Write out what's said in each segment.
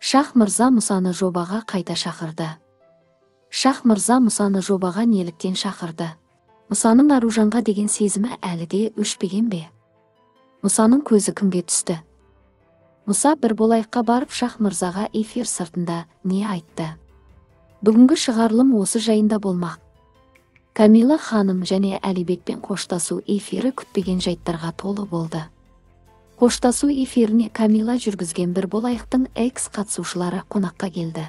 Шах мырза Мұсаны жобаға қайта шақырды. Шах мырза Мұсаны жобаға неліктен шақырды? Мұсаның Аружанға деген сезімі әлі де өшпеген бе? Мұсаның көзі кімге түсті? Мұса бір болайыққа барып Шах мырзаға эфир сыртында не айтты? Бүгінгі шығарылым осы жайында болмақ. Камила ханым және Әлибекпен қоштасу эфирі күтпеген жайттарға толы болды. Қоштасу эфиріне Камила жүргізген бір болайықтың экс қатысушылары қонаққа келді.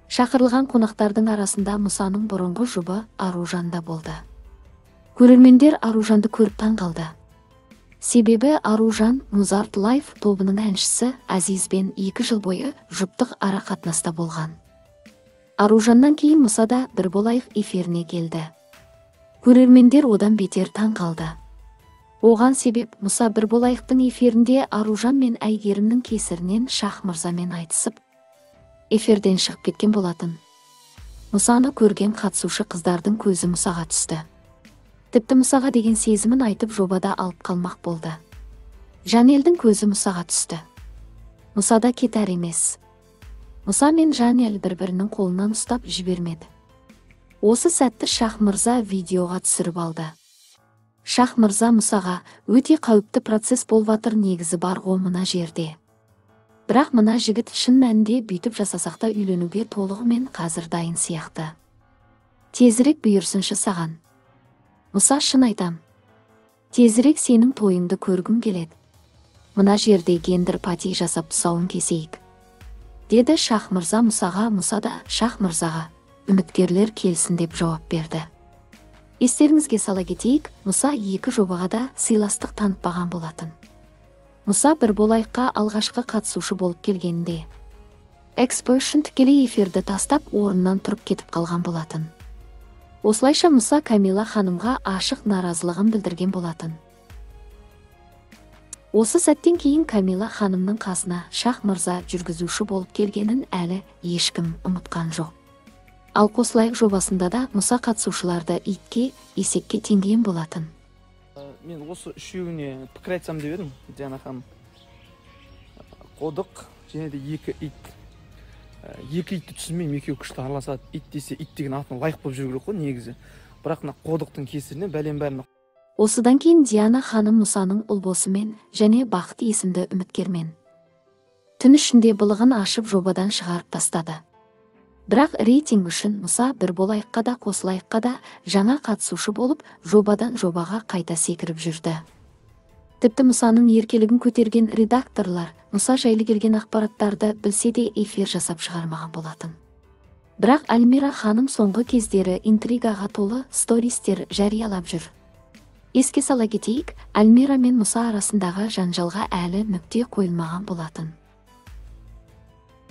Шақырылған қонақтардың арасында Мұсаның бұрынғы жұбы Аружан да болды. Көрермендер Аружанды көріп таң қалды. Себебі Аружан Музарт Лайф тобының әншісі Азизбен 2 жыл бойы жұптық ара қатынаста болған. Аружаннан кейін Мұса да бір болайық эфиріне келді. Көрермендер одан бетер таң қалды. Оған себеп Мұса бір болайықтың эфирінде Аружан мен Әйгерімнің кесірінен Шах мырзамен айтысып, эфирден шығып кеткен болатын. Мұсаны көрген қатысушы қыздардың көзі Мұсаға түсті. Тіпті Мұсаға деген сезімін айтып жобада алып қалмақ болды. Жанелдің көзі Мұсаға түсті. Мұса да кетер емес. Мұса мен Жанел бір-бірінің қолынан ұстап жібермеді. Осы сәтті Шах мырза видеоға түсіріп алды. Шах мырза Мұсаға өте қауіпті процесс болватыр, негізі бар ғой мына жерде. Бірақ мына жігіт шын мәнінде бүйтіп жасасақта үйленуге толығымен қазір дайын сияқты. Тезірек бұйырсыншы саған. Мұса, шын айтам. Тезірек сенің тойыңды көргім келеді. Мына жерде гендер пати жасап тұсауын кесейік, деді Шах мырза Мұсаға. Мұса да Шах мырзаға үміткерлер келсін деп жауап берді. Естеріңізге сала кетейік, Мұса 2 жобаға да сыйластық танытпаған болатын. Мұса бір болайыққа алғашқы қатысушы болып келгенде Экспошн тікелей эфирді тастап орнынан тұрып кетіп қалған болатын. Осылайша Мұса Камила ханымға ашық наразылығын білдірген болатын. Осы сәттен кейін Камила ханымның қасына Шах мырза жүргізуші болып келгенін әлі ешкім ұмытқан жоқ. Ал қосылайық жобасында да Мұса қатысушыларды итке, есекке теңген болатын. Мен осы үшеуіне пікір айтсам деп едім, Диана ханым. Қодық және де 2 ит. 2 итті түсінмеймін, екеуі күшті араласады. Ит десе ит деген атына лайық болып жүру керек қой негізі. Бірақ мына қодықтың кесірінен бәлем бәріне. Осыдан кейін Диана ханым Мұсаның ұлбосымен және Бақыт есімді үміткермен түн ішінде былығын ашып жобадан шығарып тастады. Бірақ рейтинг үшін Мұса бір болайыққа да қосылайыққа да жаңа қатысушы болып жобадан жобаға қайта секіріп жүрді. Тіпті Мұсаның еркелігін көтерген редакторлар Мұса жайлы келген ақпараттарды білсе де эфир жасап шығармаған болатын. Бірақ Альмира ханым соңғы кездері интригаға толы стористер жариялап жүр. Еске сала кетейік, Альмира мен Мұса арасындағы жанжалға әлі нүкте қойылмаған болатын.